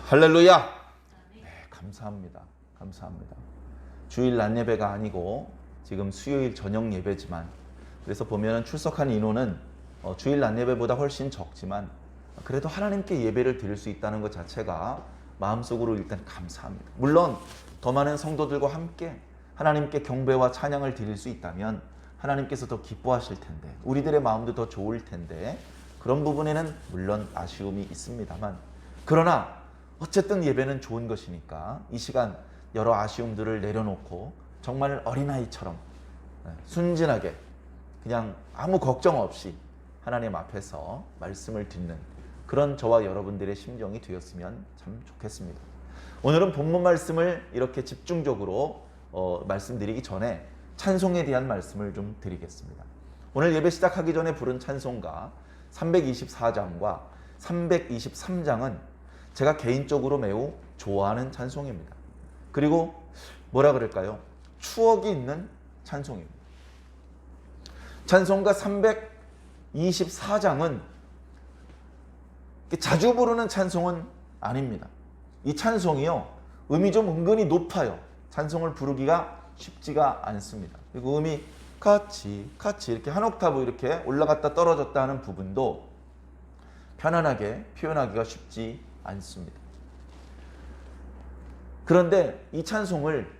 할렐루야. 네, 감사합니다. 감사합니다. 주일 낮 예배가 아니고 지금 수요일 저녁 예배지만, 그래서 보면 출석한 인원은 주일 낮 예배보다 훨씬 적지만 그래도 하나님께 예배를 드릴 수 있다는 것 자체가 마음속으로 일단 감사합니다. 물론 더 많은 성도들과 함께 하나님께 경배와 찬양을 드릴 수 있다면 하나님께서 더 기뻐하실 텐데, 우리들의 마음도 더 좋을 텐데, 그런 부분에는 물론 아쉬움이 있습니다만, 그러나 어쨌든 예배는 좋은 것이니까 이 시간 여러 아쉬움들을 내려놓고 정말 어린아이처럼 순진하게 그냥 아무 걱정 없이 하나님 앞에서 말씀을 듣는 그런 저와 여러분들의 심정이 되었으면 참 좋겠습니다. 오늘은 본문 말씀을 이렇게 집중적으로 말씀드리기 전에 찬송에 대한 말씀을 좀 드리겠습니다. 오늘 예배 시작하기 전에 부른 찬송가 324장과 323장은 제가 개인적으로 매우 좋아하는 찬송입니다. 그리고 뭐라 그럴까요? 추억이 있는 찬송입니다. 찬송가 324장은 자주 부르는 찬송은 아닙니다. 이 찬송이요, 음이 좀 은근히 높아요. 찬송을 부르기가 쉽지가 않습니다. 그리고 음이 같이 이렇게 한 옥타브 이렇게 올라갔다 떨어졌다 하는 부분도 편안하게 표현하기가 쉽지 않습니다. 그런데 이 찬송을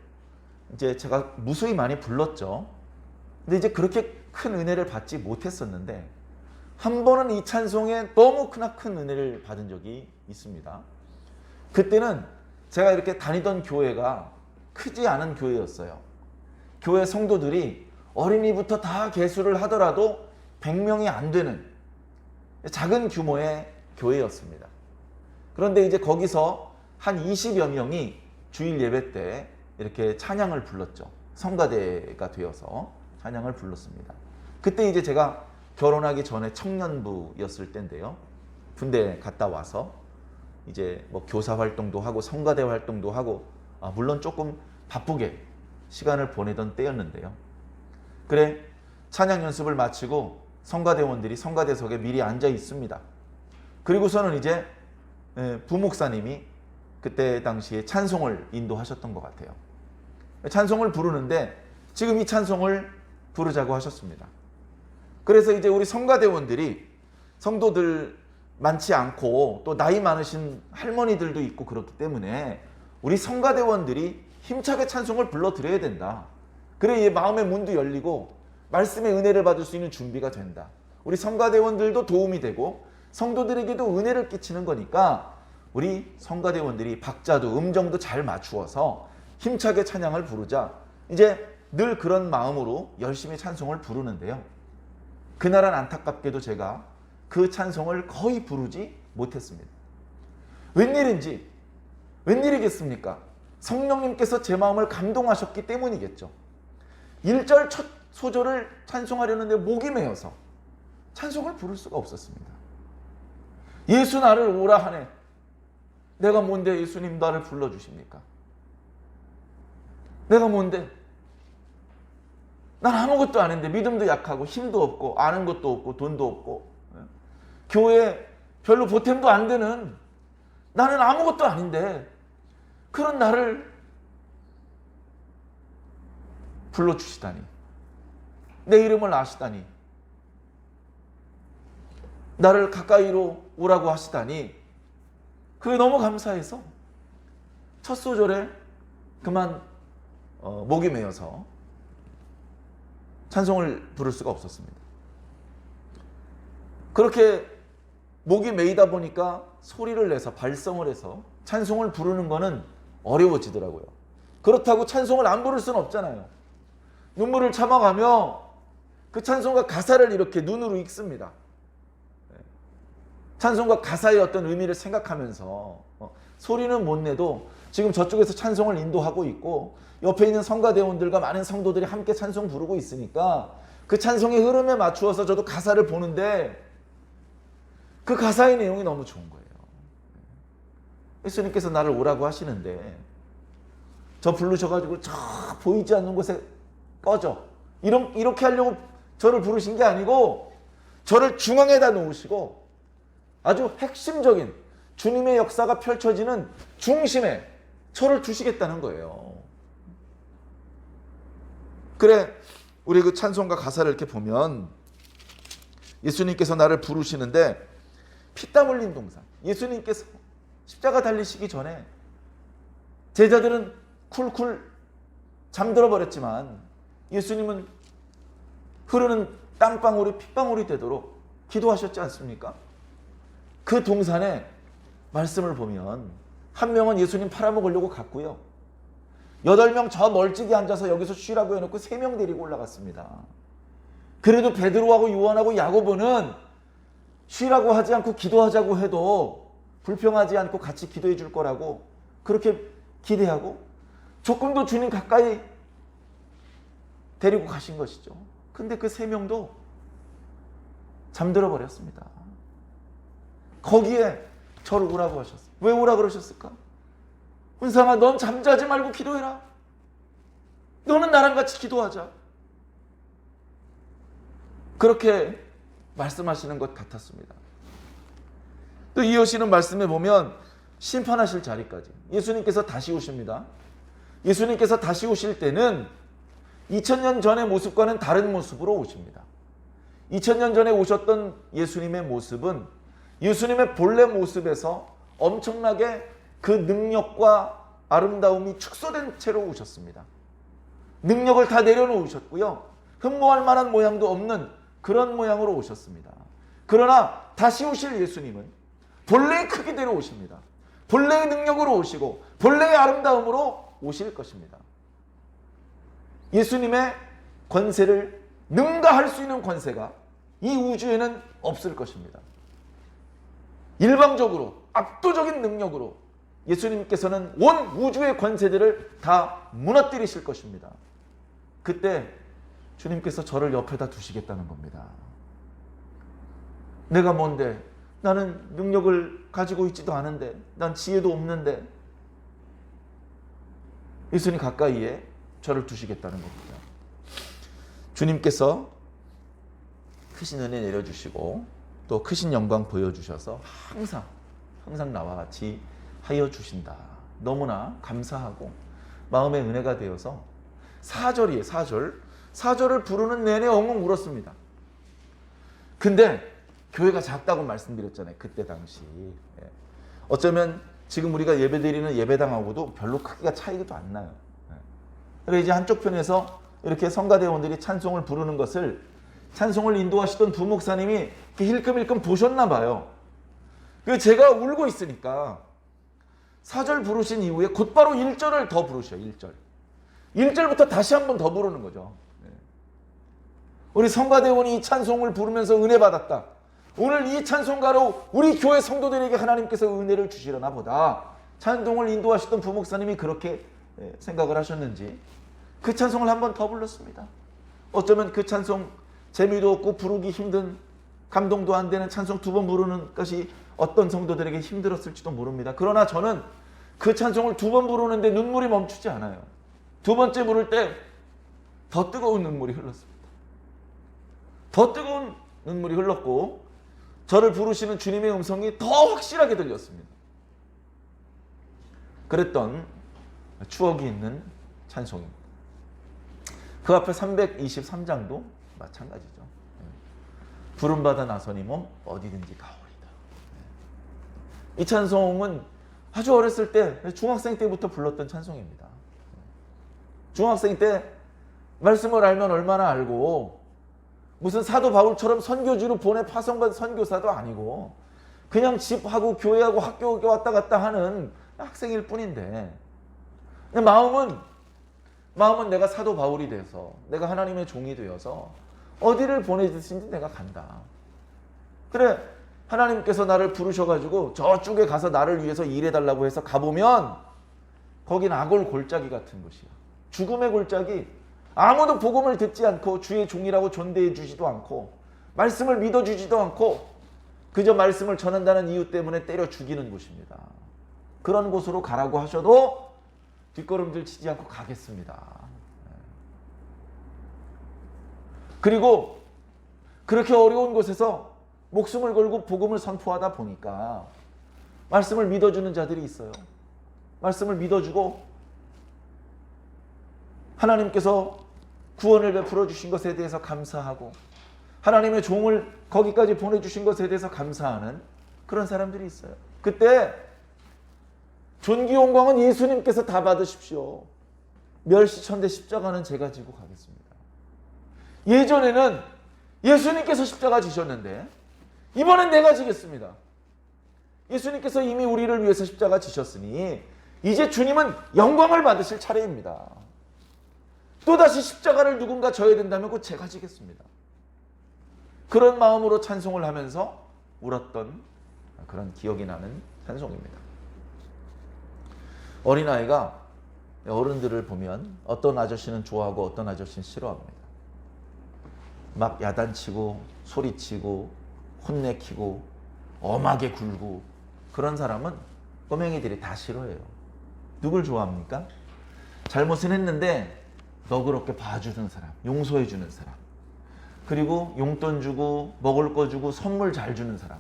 이제 제가 무수히 많이 불렀죠. 근데 이제 그렇게 큰 은혜를 받지 못했었는데, 한 번은 이 찬송에 너무 크나큰 은혜를 받은 적이 있습니다. 그때는 제가 이렇게 다니던 교회가 크지 않은 교회였어요. 교회 성도들이 어린이부터 다 개수를 하더라도 100명이 안 되는 작은 규모의 교회였습니다. 그런데 이제 거기서 한 20여 명이 주일 예배 때 이렇게 찬양을 불렀죠. 성가대가 되어서 찬양을 불렀습니다. 그때 이제 제가 결혼하기 전에 청년부였을 때인데요. 군대 갔다 와서 이제 뭐 교사 활동도 하고 성가대 활동도 하고, 물론 조금 바쁘게 시간을 보내던 때였는데요. 그래, 찬양 연습을 마치고 성가대원들이 성가대석에 미리 앉아 있습니다. 그리고서는 이제 부목사님이 그때 당시에 찬송을 인도하셨던 것 같아요. 찬송을 부르는데 지금 이 찬송을 부르자고 하셨습니다. 그래서 이제 우리 성가대원들이, 성도들 많지 않고 또 나이 많으신 할머니들도 있고 그렇기 때문에 우리 성가대원들이 힘차게 찬송을 불러드려야 된다. 그래 이 마음의 문도 열리고 말씀의 은혜를 받을 수 있는 준비가 된다. 우리 성가대원들도 도움이 되고 성도들에게도 은혜를 끼치는 거니까 우리 성가대원들이 박자도 음정도 잘 맞추어서 힘차게 찬양을 부르자. 이제 늘 그런 마음으로 열심히 찬송을 부르는데요. 그날은 안타깝게도 제가 그 찬송을 거의 부르지 못했습니다. 웬일인지, 웬일이겠습니까? 성령님께서 제 마음을 감동하셨기 때문이겠죠. 1절 첫 소절을 찬송하려는데 목이 메어서 찬송을 부를 수가 없었습니다. 예수 나를 오라 하네. 내가 뭔데 예수님 나를 불러주십니까? 내가 뭔데? 난 아무것도 아닌데, 믿음도 약하고 힘도 없고 아는 것도 없고 돈도 없고 교회에 별로 보탬도 안 되는 나는 아무것도 아닌데 그런 나를 불러주시다니, 내 이름을 아시다니, 나를 가까이로 오라고 하시다니, 그게 너무 감사해서 첫 소절에 그만 목이 메어서 찬송을 부를 수가 없었습니다. 그렇게 목이 메이다 보니까 소리를 내서 발성을 해서 찬송을 부르는 거는 어려워지더라고요. 그렇다고 찬송을 안 부를 수는 없잖아요. 눈물을 참아가며 그 찬송과 가사를 이렇게 눈으로 읽습니다. 찬송과 가사의 어떤 의미를 생각하면서 소리는 못 내도 지금 저쪽에서 찬송을 인도하고 있고 옆에 있는 성가대원들과 많은 성도들이 함께 찬송 부르고 있으니까 그 찬송의 흐름에 맞추어서 저도 가사를 보는데 그 가사의 내용이 너무 좋은 거예요. 예수님께서 나를 오라고 하시는데 저 부르셔가지고 저 보이지 않는 곳에 꺼져, 이렇게 하려고 저를 부르신 게 아니고 저를 중앙에다 놓으시고 아주 핵심적인 주님의 역사가 펼쳐지는 중심에 저를 두시겠다는 거예요. 그래, 우리 그 찬송가 가사를 이렇게 보면 예수님께서 나를 부르시는데 피땀 흘린 동상, 예수님께서 십자가 달리시기 전에 제자들은 쿨쿨 잠들어 버렸지만 예수님은 흐르는 땀방울이 핏방울이 되도록 기도하셨지 않습니까? 그 동산에 말씀을 보면 한 명은 예수님 팔아먹으려고 갔고요. 8명 저 멀찍이 앉아서 여기서 쉬라고 해놓고 3명 데리고 올라갔습니다. 그래도 베드로하고 요한하고 야고보는 쉬라고 하지 않고 기도하자고 해도 불평하지 않고 같이 기도해 줄 거라고 그렇게 기대하고 조금 더 주님 가까이 데리고 가신 것이죠. 근데 그 3명도 잠들어 버렸습니다. 거기에 저를 오라고 하셨어요. 왜 오라 그러셨을까? 은상아, 넌 잠자지 말고 기도해라. 너는 나랑 같이 기도하자. 그렇게 말씀하시는 것 같았습니다. 또 이어지는 말씀에 보면 심판하실 자리까지 예수님께서 다시 오십니다. 예수님께서 다시 오실 때는 2000년 전의 모습과는 다른 모습으로 오십니다. 2000년 전에 오셨던 예수님의 모습은 예수님의 본래 모습에서 엄청나게 그 능력과 아름다움이 축소된 채로 오셨습니다. 능력을 다 내려놓으셨고요. 흠모할 만한 모양도 없는 그런 모양으로 오셨습니다. 그러나 다시 오실 예수님은 본래의 크기대로 오십니다. 본래의 능력으로 오시고 본래의 아름다움으로 오실 것입니다. 예수님의 권세를 능가할 수 있는 권세가 이 우주에는 없을 것입니다. 일방적으로 압도적인 능력으로 예수님께서는 온 우주의 권세들을 다 무너뜨리실 것입니다. 그때 주님께서 저를 옆에다 두시겠다는 겁니다. 내가 뭔데? 나는 능력을 가지고 있지도 않은데, 난 지혜도 없는데 예수님 가까이에 저를 두시겠다는 겁니다. 주님께서 크신 은혜 내려주시고 또 크신 영광 보여주셔서 항상 나와 같이 하여 주신다. 너무나 감사하고 마음의 은혜가 되어서 4절이에요. 4절을 부르는 내내 엉엉 울었습니다. 근데 교회가 작다고 말씀드렸잖아요. 그때 당시. 어쩌면 지금 우리가 예배드리는 예배당하고도 별로 크기가 차이도 안 나요. 그래서 이제 한쪽 편에서 이렇게 성가대원들이 찬송을 부르는 것을 찬송을 인도하시던 부목사님이 힐끔힐끔 보셨나 봐요. 그래서 제가 울고 있으니까 4절 부르신 이후에 곧바로 1절을 더 부르셔요. 1절부터 다시 한 번 더 부르는 거죠. 우리 성가대원이 이 찬송을 부르면서 은혜 받았다. 오늘 이 찬송가로 우리 교회 성도들에게 하나님께서 은혜를 주시려나 보다. 찬송을 인도하시던 부목사님이 그렇게 생각을 하셨는지 그 찬송을 한 번 더 불렀습니다. 어쩌면 그 찬송 재미도 없고 부르기 힘든, 감동도 안 되는 찬송 2번 부르는 것이 어떤 성도들에게 힘들었을지도 모릅니다. 그러나 저는 그 찬송을 2번 부르는데 눈물이 멈추지 않아요. 2번째 부를 때 더 뜨거운 눈물이 흘렀습니다. 더 뜨거운 눈물이 흘렀고 저를 부르시는 주님의 음성이 더 확실하게 들렸습니다. 그랬던 추억이 있는 찬송입니다. 그 앞에 323장도 마찬가지죠. 부름받아 나서니 몸 어디든지 가오리다. 이 찬송은 아주 어렸을 때 중학생 때부터 불렀던 찬송입니다. 중학생 때 말씀을 알면 얼마나 알고 무슨 사도 바울처럼 선교지로 보내 파송받은 선교사도 아니고 그냥 집하고 교회하고 학교 왔다 갔다 하는 학생일 뿐인데 마음은 내가 사도 바울이 돼서 내가 하나님의 종이 되어서 어디를 보내주신지 내가 간다. 그래, 하나님께서 나를 부르셔가지고 저쪽에 가서 나를 위해서 일해달라고 해서 가보면 거긴 악골 골짜기 같은 곳이야. 죽음의 골짜기. 아무도 복음을 듣지 않고 주의 종이라고 존대해 주지도 않고 말씀을 믿어주지도 않고 그저 말씀을 전한다는 이유 때문에 때려 죽이는 곳입니다. 그런 곳으로 가라고 하셔도 뒷걸음질 치지 않고 가겠습니다. 그리고 그렇게 어려운 곳에서 목숨을 걸고 복음을 선포하다 보니까 말씀을 믿어주는 자들이 있어요. 말씀을 믿어주고 하나님께서 구원을 베풀어 주신 것에 대해서 감사하고 하나님의 종을 거기까지 보내주신 것에 대해서 감사하는 그런 사람들이 있어요. 그때 존귀 영광은 예수님께서 다 받으십시오. 멸시천대 십자가는 제가 지고 가겠습니다. 예전에는 예수님께서 십자가 지셨는데 이번엔 내가 지겠습니다. 예수님께서 이미 우리를 위해서 십자가 지셨으니 이제 주님은 영광을 받으실 차례입니다. 또다시 십자가를 누군가 져야 된다면 곧 제가 지겠습니다. 그런 마음으로 찬송을 하면서 울었던 그런 기억이 나는 찬송입니다. 어린아이가 어른들을 보면 어떤 아저씨는 좋아하고 어떤 아저씨는 싫어합니다. 막 야단치고 소리치고 혼내키고 엄하게 굴고 그런 사람은 꼬맹이들이 다 싫어해요. 누굴 좋아합니까? 잘못은 했는데 너그럽게 봐주는 사람, 용서해주는 사람, 그리고 용돈 주고 먹을 거 주고 선물 잘 주는 사람,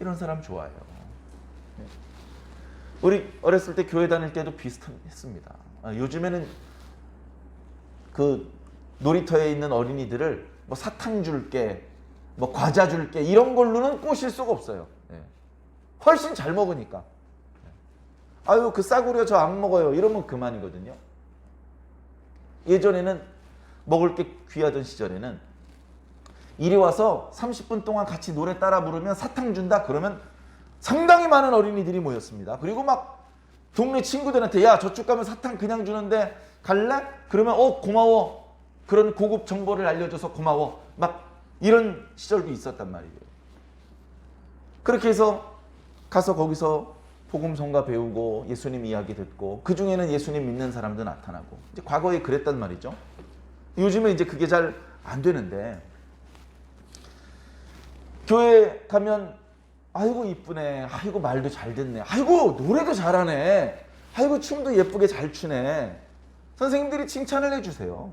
이런 사람 좋아해요. 우리 어렸을 때 교회 다닐 때도 비슷했습니다. 요즘에는 그 놀이터에 있는 어린이들을 뭐 사탕 줄게, 뭐 과자 줄게 이런 걸로는 꼬실 수가 없어요. 훨씬 잘 먹으니까. 아유 그 싸구려 저 안 먹어요 이러면 그만이거든요. 예전에는 먹을 게 귀하던 시절에는 이리 와서 30분 동안 같이 노래 따라 부르면 사탕 준다 그러면 상당히 많은 어린이들이 모였습니다. 그리고 막 동네 친구들한테 야 저쪽 가면 사탕 그냥 주는데 갈래? 그러면 고마워. 그런 고급 정보를 알려줘서 고마워. 막 이런 시절도 있었단 말이에요. 그렇게 해서 가서 거기서 복음성가 배우고 예수님 이야기 듣고 그 중에는 예수님 믿는 사람도 나타나고 이제 과거에 그랬단 말이죠. 요즘에 이제 그게 잘 안 되는데 교회 가면 아이고 이쁘네, 아이고 말도 잘 듣네, 아이고 노래도 잘하네, 아이고 춤도 예쁘게 잘 추네. 선생님들이 칭찬을 해주세요.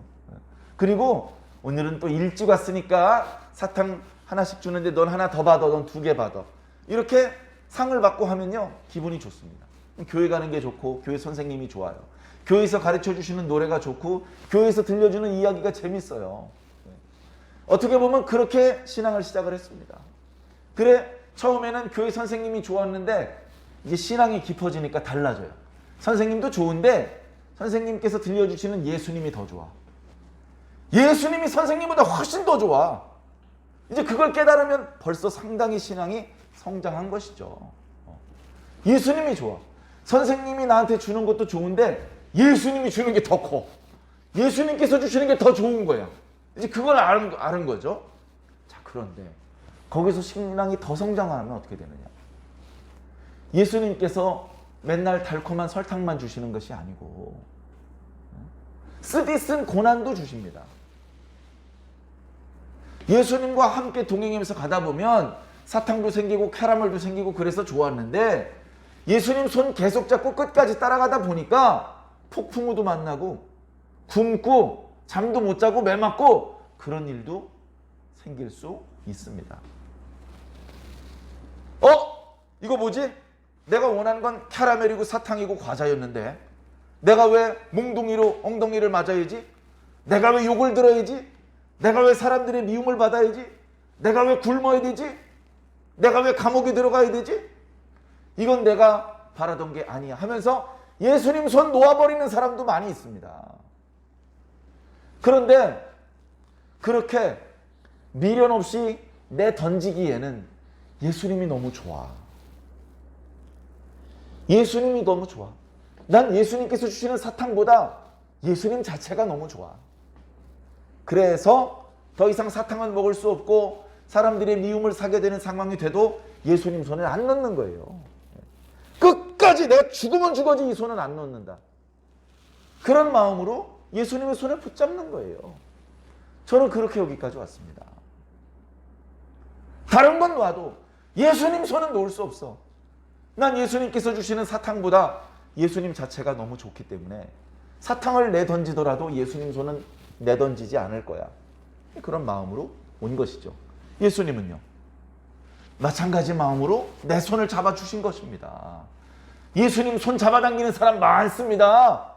그리고 오늘은 또 일찍 왔으니까 사탕 하나씩 주는데 넌 하나 더 받아, 넌 2개 받아. 이렇게 상을 받고 하면요 기분이 좋습니다. 교회 가는 게 좋고 교회 선생님이 좋아요. 교회에서 가르쳐 주시는 노래가 좋고 교회에서 들려주는 이야기가 재밌어요. 어떻게 보면 그렇게 신앙을 시작을 했습니다. 그래 처음에는 교회 선생님이 좋았는데 이제 신앙이 깊어지니까 달라져요. 선생님도 좋은데 선생님께서 들려주시는 예수님이 더 좋아. 예수님이 선생님보다 훨씬 더 좋아. 이제 그걸 깨달으면 벌써 상당히 신앙이 성장한 것이죠. 예수님이 좋아. 선생님이 나한테 주는 것도 좋은데 예수님이 주는 게 더 커. 예수님께서 주시는 게 더 좋은 거야. 이제 그걸 아는 거죠. 자, 그런데 거기서 신앙이 더 성장하면 어떻게 되느냐. 예수님께서 맨날 달콤한 설탕만 주시는 것이 아니고 쓰디쓴 고난도 주십니다. 예수님과 함께 동행하면서 가다 보면 사탕도 생기고 캐러멜도 생기고 그래서 좋았는데 예수님 손 계속 잡고 끝까지 따라가다 보니까 폭풍우도 만나고 굶고 잠도 못 자고 매 맞고 그런 일도 생길 수 있습니다. 이거 뭐지? 내가 원하는 건 캐러멜이고 사탕이고 과자였는데 내가 왜 몽둥이로 엉덩이를 맞아야지? 내가 왜 욕을 들어야지? 내가 왜 사람들의 미움을 받아야지? 내가 왜 굶어야 되지? 내가 왜 감옥에 들어가야 되지? 이건 내가 바라던 게 아니야 하면서 예수님 손 놓아버리는 사람도 많이 있습니다. 그런데 그렇게 미련 없이 내던지기에는 예수님이 너무 좋아. 예수님이 너무 좋아. 난 예수님께서 주시는 사탕보다 예수님 자체가 너무 좋아. 그래서 더 이상 사탕은 먹을 수 없고 사람들의 미움을 사게 되는 상황이 돼도 예수님 손에 안 넣는 거예요. 끝까지 내가 죽으면 죽어지 이 손은 안 놓는다. 그런 마음으로 예수님의 손에 붙잡는 거예요. 저는 그렇게 여기까지 왔습니다. 다른 건 놔도 예수님 손은 놓을 수 없어. 난 예수님께서 주시는 사탕보다 예수님 자체가 너무 좋기 때문에 사탕을 내던지더라도 예수님 손은 내던지지 않을 거야. 그런 마음으로 온 것이죠. 예수님은요. 마찬가지 마음으로 내 손을 잡아주신 것입니다. 예수님 손 잡아당기는 사람 많습니다.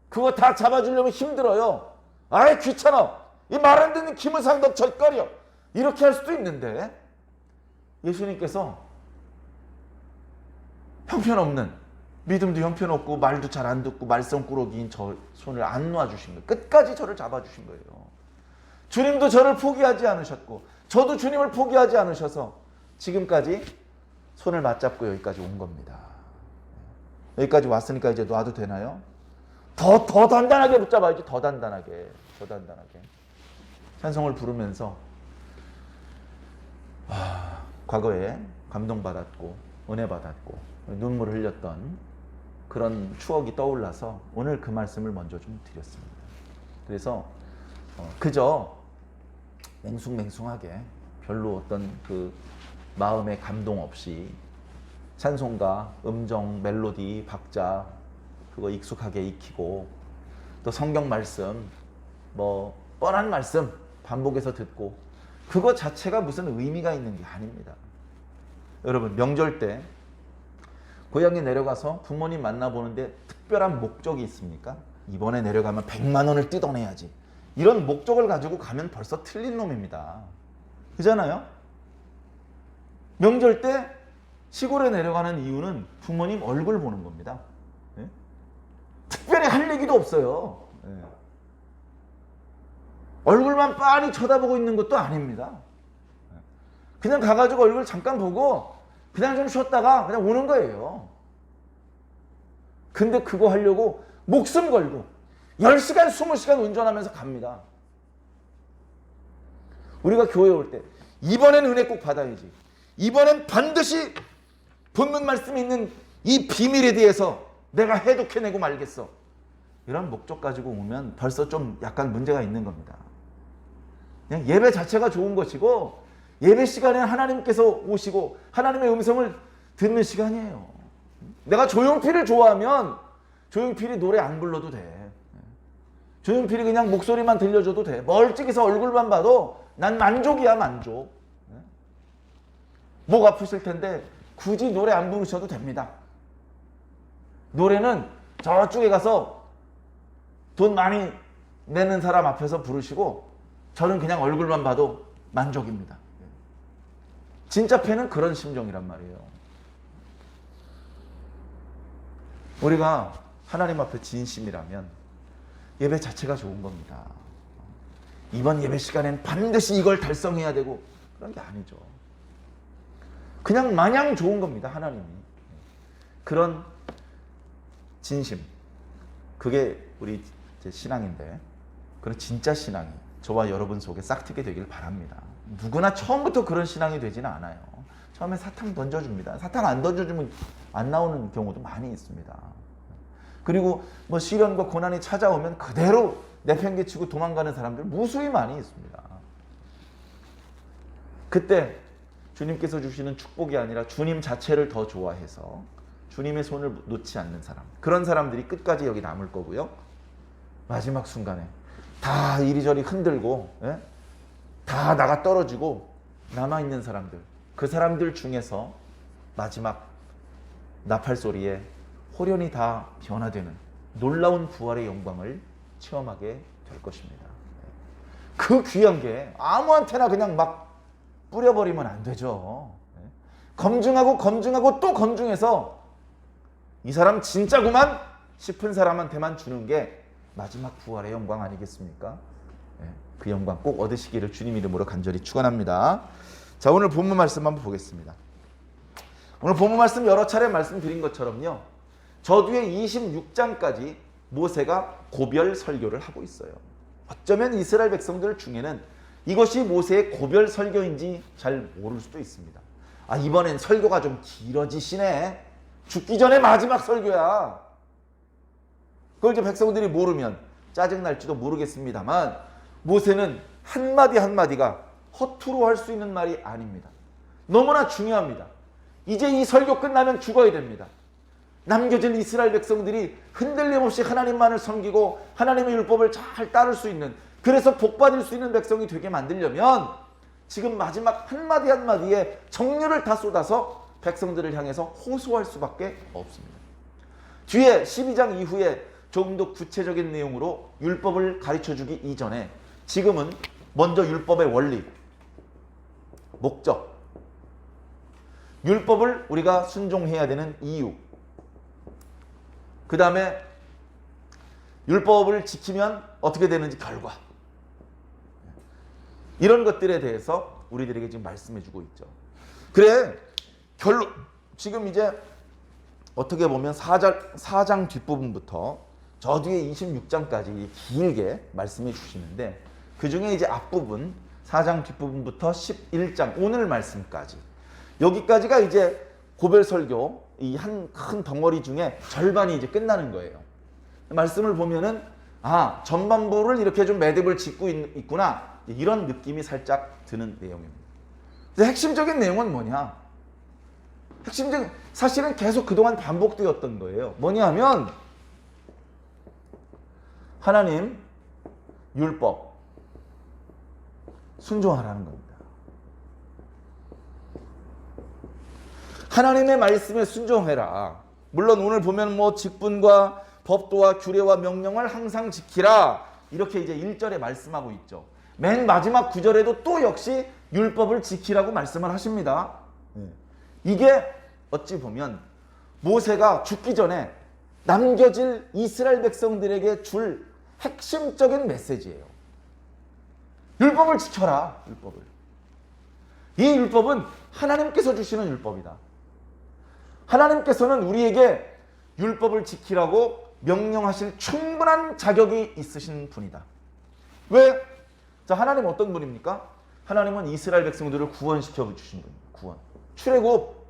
그거 다 잡아주려면 힘들어요. 아이 귀찮아. 이 말 안 듣는 기무상덕 젖거려. 이렇게 할 수도 있는데 예수님께서 형편없는, 믿음도 형편없고 말도 잘 안 듣고 말썽꾸러기인 저 손을 안 놔주신 거예요. 끝까지 저를 잡아주신 거예요. 주님도 저를 포기하지 않으셨고 저도 주님을 포기하지 않으셔서 지금까지 손을 맞잡고 여기까지 온 겁니다. 여기까지 왔으니까 이제 놔도 되나요? 더 단단하게 붙잡아야지. 더 단단하게. 찬송을 부르면서 과거에 감동받았고 은혜 받았고 눈물을 흘렸던 그런 추억이 떠올라서 오늘 그 말씀을 먼저 좀 드렸습니다. 그래서 그저 맹숭맹숭하게 별로 어떤 그 마음의 감동 없이 찬송가, 음정, 멜로디, 박자 그거 익숙하게 익히고 또 성경 말씀 뭐 뻔한 말씀 반복해서 듣고 그거 자체가 무슨 의미가 있는 게 아닙니다. 여러분 명절 때 고향에 내려가서 부모님 만나보는데 특별한 목적이 있습니까? 이번에 내려가면 100만 원을 뜯어내야지. 이런 목적을 가지고 가면 벌써 틀린 놈입니다. 그잖아요? 명절 때 시골에 내려가는 이유는 부모님 얼굴 보는 겁니다. 네? 특별히 할 얘기도 없어요. 네. 얼굴만 빤히 쳐다보고 있는 것도 아닙니다. 그냥 가가지고 얼굴 잠깐 보고 그냥 좀 쉬었다가 그냥 오는 거예요. 근데 그거 하려고 목숨 걸고 10시간, 20시간 운전하면서 갑니다. 우리가 교회 올 때 이번엔 은혜 꼭 받아야지. 이번엔 반드시 본문 말씀이 있는 이 비밀에 대해서 내가 해독해내고 말겠어. 이런 목적 가지고 오면 벌써 좀 약간 문제가 있는 겁니다. 그냥 예배 자체가 좋은 것이고 예배 시간에 하나님께서 오시고 하나님의 음성을 듣는 시간이에요. 내가 조용필을 좋아하면 조용필이 노래 안 불러도 돼. 조용필이 그냥 목소리만 들려줘도 돼. 멀찍이서 얼굴만 봐도 난 만족이야, 만족. 목 아프실 텐데 굳이 노래 안 부르셔도 됩니다. 노래는 저쪽에 가서 돈 많이 내는 사람 앞에서 부르시고 저는 그냥 얼굴만 봐도 만족입니다. 진짜 팬은 그런 심정이란 말이에요. 우리가 하나님 앞에 진심이라면 예배 자체가 좋은 겁니다. 이번 예배 시간엔 반드시 이걸 달성해야 되고 그런 게 아니죠. 그냥 마냥 좋은 겁니다. 하나님이. 그런 진심, 그게 우리 신앙인데 그런 진짜 신앙이 저와 여러분 속에 싹트게 되길 바랍니다. 누구나 처음부터 그런 신앙이 되지는 않아요. 처음에 사탕 던져줍니다. 사탕 안 던져주면 안 나오는 경우도 많이 있습니다. 그리고 뭐 시련과 고난이 찾아오면 그대로 내팽개치고 도망가는 사람들 무수히 많이 있습니다. 그때 주님께서 주시는 축복이 아니라 주님 자체를 더 좋아해서 주님의 손을 놓지 않는 사람, 그런 사람들이 끝까지 여기 남을 거고요. 마지막 순간에 다 이리저리 흔들고 다 나가 떨어지고 남아있는 사람들, 그 사람들 중에서 마지막 나팔 소리에 호련이 다 변화되는 놀라운 부활의 영광을 체험하게 될 것입니다. 그 귀한 게 아무한테나 그냥 막 뿌려버리면 안 되죠. 검증하고 또 검증해서 이 사람 진짜구만 싶은 사람한테만 주는 게 마지막 부활의 영광 아니겠습니까? 그 영광 꼭 얻으시기를 주님 이름으로 간절히 축원합니다. 자, 오늘 본문 말씀 한번 보겠습니다. 오늘 본문 말씀 여러 차례 말씀드린 것처럼요, 저 뒤에 26장까지 모세가 고별 설교를 하고 있어요. 어쩌면 이스라엘 백성들 중에는 이것이 모세의 고별 설교인지 잘 모를 수도 있습니다. 아, 이번엔 설교가 좀 길어지시네. 죽기 전에 마지막 설교야. 그걸 이제 백성들이 모르면 짜증날지도 모르겠습니다만 모세는 한마디 한마디가 허투루 할 수 있는 말이 아닙니다. 너무나 중요합니다. 이제 이 설교 끝나면 죽어야 됩니다. 남겨진 이스라엘 백성들이 흔들림 없이 하나님만을 섬기고 하나님의 율법을 잘 따를 수 있는, 그래서 복받을 수 있는 백성이 되게 만들려면 지금 마지막 한마디 한마디에 정열을 다 쏟아서 백성들을 향해서 호소할 수밖에 없습니다. 뒤에 12장 이후에 조금 더 구체적인 내용으로 율법을 가르쳐주기 이전에 지금은 먼저 율법의 원리, 목적, 율법을 우리가 순종해야 되는 이유, 그 다음에 율법을 지키면 어떻게 되는지 결과, 이런 것들에 대해서 우리들에게 지금 말씀해주고 있죠. 그래 결론, 지금 이제 어떻게 보면 4장 뒷부분부터 저 뒤에 26장까지 길게 말씀해 주시는데, 그 중에 이제 앞부분 4장 뒷부분부터 11장 오늘 말씀까지, 여기까지가 이제 고별 설교 이 한 큰 덩어리 중에 절반이 이제 끝나는 거예요. 말씀을 보면은 아, 전반부를 이렇게 좀 매듭을 짓고 있구나, 이런 느낌이 살짝 드는 내용입니다. 핵심적인 내용은 뭐냐? 핵심적인, 사실은 계속 그동안 반복되었던 거예요. 뭐냐 하면 하나님 율법 순종하라는 겁니다. 하나님의 말씀에 순종해라. 물론 오늘 보면 뭐 직분과 법도와 규례와 명령을 항상 지키라, 이렇게 이제 1절에 말씀하고 있죠. 맨 마지막 9절에도 또 역시 율법을 지키라고 말씀을 하십니다. 이게 어찌 보면 모세가 죽기 전에 남겨질 이스라엘 백성들에게 줄 핵심적인 메시지예요. 율법을 지켜라. 율법을. 이 율법은 하나님께서 주시는 율법이다. 하나님께서는 우리에게 율법을 지키라고 명령하실 충분한 자격이 있으신 분이다. 왜? 자, 하나님 어떤 분입니까? 하나님은 이스라엘 백성들을 구원시켜 주신 분입니다. 구원. 출애굽.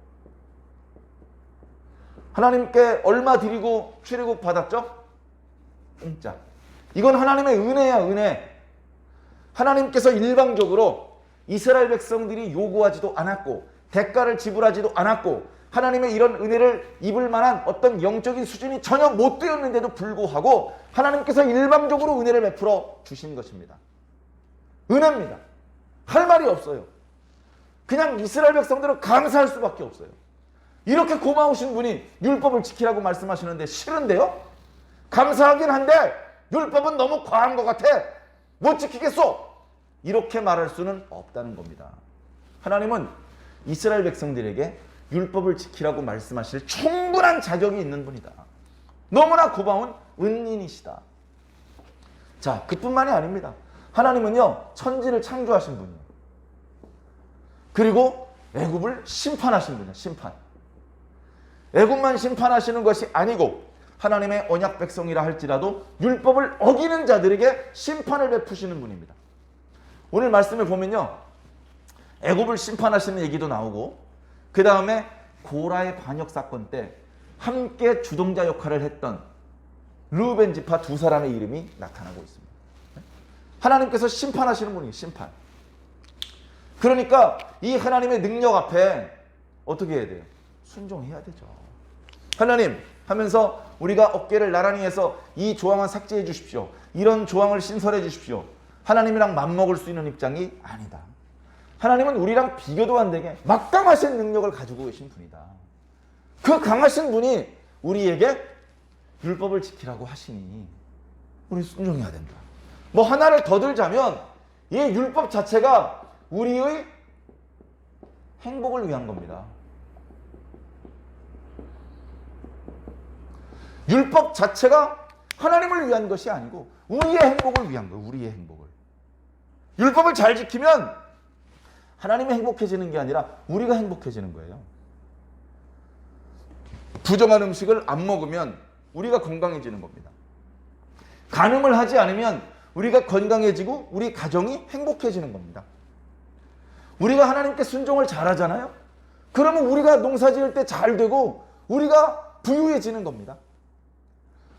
하나님께 얼마 드리고 출애굽 받았죠? 공짜. 이건 하나님의 은혜야, 은혜. 하나님께서 일방적으로 이스라엘 백성들이 요구하지도 않았고 대가를 지불하지도 않았고 하나님의 이런 은혜를 입을 만한 어떤 영적인 수준이 전혀 못 되었는데도 불구하고 하나님께서 일방적으로 은혜를 베풀어 주신 것입니다. 은혜입니다. 할 말이 없어요. 그냥 이스라엘 백성들은 감사할 수밖에 없어요. 이렇게 고마우신 분이 율법을 지키라고 말씀하시는데 싫은데요? 감사하긴 한데 율법은 너무 과한 것 같아. 못 지키겠소. 이렇게 말할 수는 없다는 겁니다. 하나님은 이스라엘 백성들에게 율법을 지키라고 말씀하실 충분한 자격이 있는 분이다. 너무나 고마운 은인이시다. 자, 그뿐만이 아닙니다. 하나님은요, 천지를 창조하신 분이에요. 그리고 애굽을 심판하신 분이에요. 심판. 애굽만 심판하시는 것이 아니고 하나님의 언약 백성이라 할지라도 율법을 어기는 자들에게 심판을 베푸시는 분입니다. 오늘 말씀을 보면요, 애굽을 심판하시는 얘기도 나오고 그 다음에 고라의 반역 사건 때 함께 주동자 역할을 했던 르우벤 지파 두 사람의 이름이 나타나고 있습니다. 하나님께서 심판하시는 분이에요. 심판. 그러니까 이 하나님의 능력 앞에 어떻게 해야 돼요? 순종해야 되죠. 하나님 하면서 우리가 어깨를 나란히 해서 이 조항은 삭제해 주십시오. 이런 조항을 신설해 주십시오. 하나님이랑 맞먹을 수 있는 입장이 아니다. 하나님은 우리랑 비교도 안 되게 막강하신 능력을 가지고 계신 분이다. 그 강하신 분이 우리에게 율법을 지키라고 하시니 우리 순종해야 된다. 뭐 하나를 더 들자면 이 율법 자체가 우리의 행복을 위한 겁니다. 율법 자체가 하나님을 위한 것이 아니고 우리의 행복을 위한 거예요. 우리의 행복을. 율법을 잘 지키면 하나님이 행복해지는 게 아니라 우리가 행복해지는 거예요. 부정한 음식을 안 먹으면 우리가 건강해지는 겁니다. 간음을 하지 않으면 우리가 건강해지고 우리 가정이 행복해지는 겁니다. 우리가 하나님께 순종을 잘하잖아요. 그러면 우리가 농사지을 때 잘 되고 우리가 부유해지는 겁니다.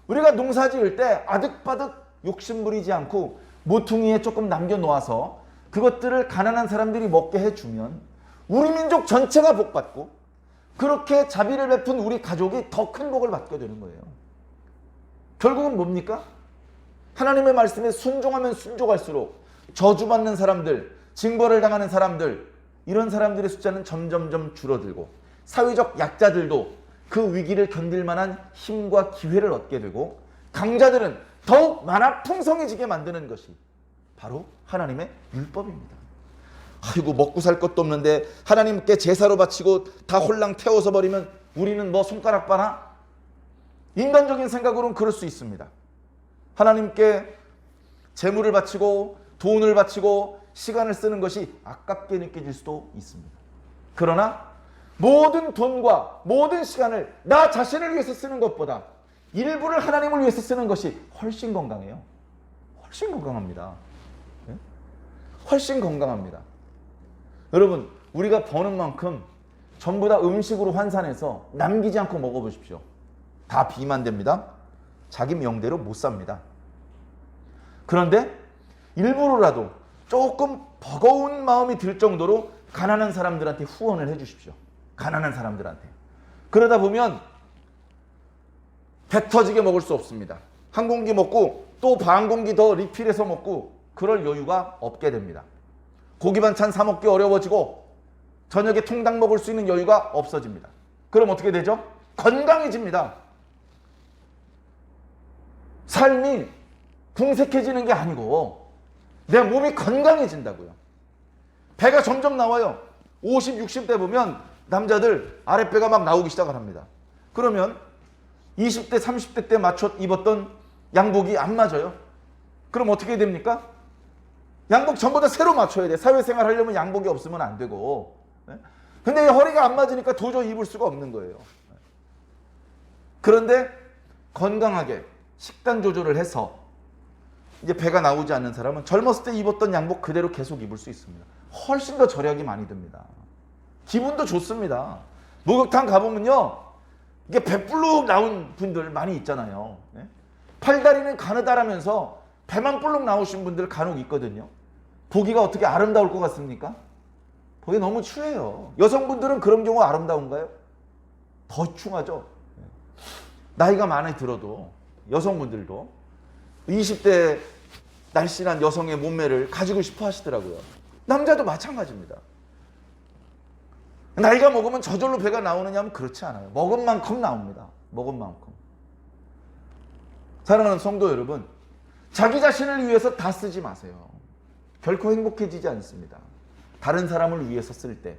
우리가 농사지을 때 아득바득 욕심부리지 않고 모퉁이에 조금 남겨놓아서 그것들을 가난한 사람들이 먹게 해주면 우리 민족 전체가 복받고 그렇게 자비를 베푼 우리 가족이 더 큰 복을 받게 되는 거예요. 결국은 뭡니까? 하나님의 말씀에 순종하면 순종할수록 저주받는 사람들, 징벌을 당하는 사람들, 이런 사람들의 숫자는 점점점 줄어들고 사회적 약자들도 그 위기를 견딜 만한 힘과 기회를 얻게 되고 강자들은 더욱 많아 풍성해지게 만드는 것이 바로 하나님의 율법입니다. 아이고, 먹고 살 것도 없는데 하나님께 제사로 바치고 다 홀랑 태워서 버리면 우리는 뭐 손가락 바나? 인간적인 생각으로는 그럴 수 있습니다. 하나님께 재물을 바치고 돈을 바치고 시간을 쓰는 것이 아깝게 느껴질 수도 있습니다. 그러나 모든 돈과 모든 시간을 나 자신을 위해서 쓰는 것보다 일부를 하나님을 위해서 쓰는 것이 훨씬 건강해요. 훨씬 건강합니다. 훨씬 건강합니다. 여러분, 우리가 버는 만큼 전부 다 음식으로 환산해서 남기지 않고 먹어보십시오. 다 비만됩니다. 자기 명대로 못 삽니다. 그런데 일부러라도 조금 버거운 마음이 들 정도로 가난한 사람들한테 후원을 해주십시오. 가난한 사람들한테. 그러다 보면 배 터지게 먹을 수 없습니다. 한 공기 먹고 또 반 공기 더 리필해서 먹고 그럴 여유가 없게 됩니다. 고기 반찬 사 먹기 어려워지고 저녁에 통닭 먹을 수 있는 여유가 없어집니다. 그럼 어떻게 되죠? 건강해집니다. 삶이 궁색해지는 게 아니고 내 몸이 건강해진다고요. 배가 점점 나와요. 50, 60대 보면 남자들 아랫배가 막 나오기 시작을 합니다. 그러면 20대, 30대 때 맞춰 입었던 양복이 안 맞아요. 그럼 어떻게 됩니까? 양복 전부 다 새로 맞춰야 돼. 사회생활 하려면 양복이 없으면 안 되고. 근데 허리가 안 맞으니까 도저히 입을 수가 없는 거예요. 그런데 건강하게 식단 조절을 해서 이제 배가 나오지 않는 사람은 젊었을 때 입었던 양복 그대로 계속 입을 수 있습니다. 훨씬 더 절약이 많이 듭니다. 기분도 좋습니다. 목욕탕 가보면요, 이게 배불룩 나온 분들 많이 있잖아요. 팔다리는 가느다라면서 배만 불룩 나오신 분들 간혹 있거든요. 보기가 어떻게 아름다울 것 같습니까? 보기 너무 추해요. 여성분들은 그런 경우 아름다운가요? 더 추하죠. 나이가 많이 들어도 여성분들도 20대 날씬한 여성의 몸매를 가지고 싶어 하시더라고요. 남자도 마찬가지입니다. 나이가 먹으면 저절로 배가 나오느냐 하면 그렇지 않아요. 먹은 만큼 나옵니다. 먹은 만큼. 사랑하는 성도 여러분, 자기 자신을 위해서 다 쓰지 마세요. 결코 행복해지지 않습니다. 다른 사람을 위해서 쓸 때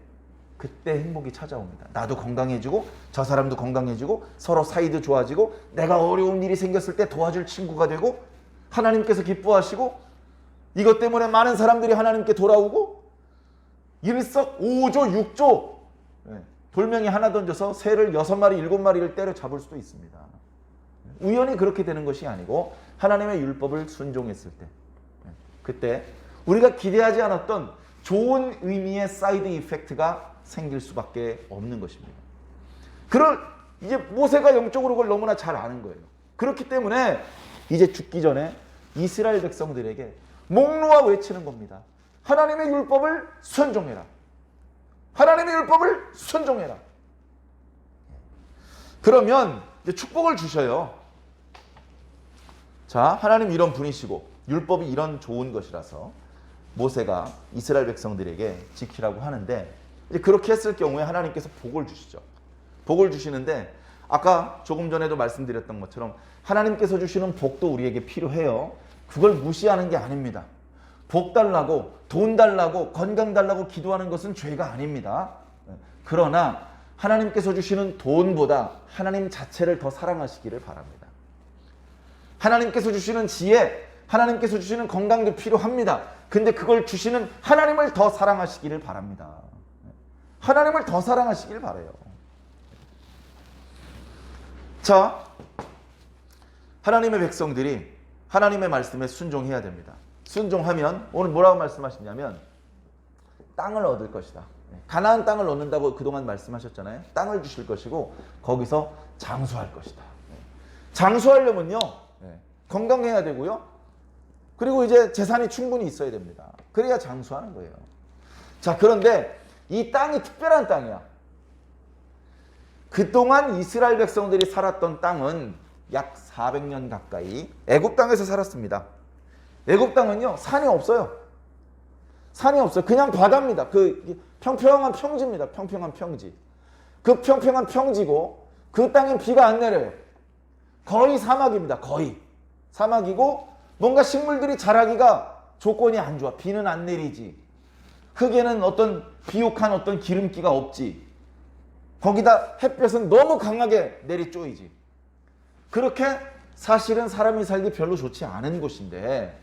그때 행복이 찾아옵니다. 나도 건강해지고 저 사람도 건강해지고 서로 사이도 좋아지고 내가 어려운 일이 생겼을 때 도와줄 친구가 되고 하나님께서 기뻐하시고 이것 때문에 많은 사람들이 하나님께 돌아오고 일석오조 육조 돌멩이 하나 던져서 새를 6마리 7마리를 때려 잡을 수도 있습니다. 우연히 그렇게 되는 것이 아니고 하나님의 율법을 순종했을 때 그때 우리가 기대하지 않았던 좋은 의미의 사이드 이펙트가 생길 수밖에 없는 것입니다. 이제 모세가 영적으로 그걸 너무나 잘 아는 거예요. 그렇기 때문에 이제 죽기 전에 이스라엘 백성들에게 목 놓아 외치는 겁니다. 하나님의 율법을 순종해라. 하나님의 율법을 순종해라. 그러면 이제 축복을 주셔요. 자, 하나님 이런 분이시고 율법이 이런 좋은 것이라서 모세가 이스라엘 백성들에게 지키라고 하는데 이제 그렇게 했을 경우에 하나님께서 복을 주시죠. 복을 주시는데 아까 조금 전에도 말씀드렸던 것처럼 하나님께서 주시는 복도 우리에게 필요해요. 그걸 무시하는 게 아닙니다. 복 달라고 돈 달라고 건강 달라고 기도하는 것은 죄가 아닙니다. 그러나 하나님께서 주시는 돈보다 하나님 자체를 더 사랑하시기를 바랍니다. 하나님께서 주시는 지혜, 하나님께서 주시는 건강도 필요합니다. 근데 그걸 주시는 하나님을 더 사랑하시기를 바랍니다. 하나님을 더 사랑하시길 바라요. 자, 하나님의 백성들이 하나님의 말씀에 순종해야 됩니다. 순종하면 오늘 뭐라고 말씀하시냐면 땅을 얻을 것이다. 가나안 땅을 얻는다고 그동안 말씀하셨잖아요. 땅을 주실 것이고 거기서 장수할 것이다. 장수하려면요, 건강해야 되고요. 그리고 이제 재산이 충분히 있어야 됩니다. 그래야 장수하는 거예요. 자, 그런데 이 땅이 특별한 땅이야. 그동안 이스라엘 백성들이 살았던 땅은 약 400년 가까이 애굽 땅에서 살았습니다. 애굽 땅은요, 산이 없어요. 산이 없어요. 그냥 바다입니다. 그 평평한 평지입니다. 평평한 평지. 그 평평한 평지고 그 땅엔 비가 안 내려요. 거의 사막입니다. 거의 사막이고 뭔가 식물들이 자라기가 조건이 안 좋아. 비는 안 내리지. 흙에는 어떤 비옥한 어떤 기름기가 없지. 거기다 햇볕은 너무 강하게 내리쪼이지. 그렇게 사실은 사람이 살기 별로 좋지 않은 곳인데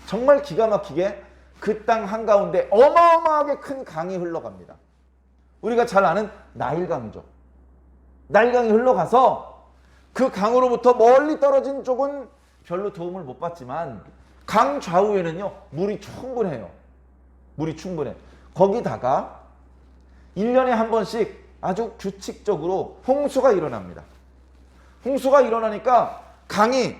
정말 기가 막히게 그 땅 한가운데 어마어마하게 큰 강이 흘러갑니다. 우리가 잘 아는 나일강이죠. 나일강이 흘러가서 그 강으로부터 멀리 떨어진 쪽은 별로 도움을 못 받지만 강 좌우에는요 물이 충분해요. 물이 충분해. 거기다가 1년에 한 번씩 아주 규칙적으로 홍수가 일어납니다. 홍수가 일어나니까 강이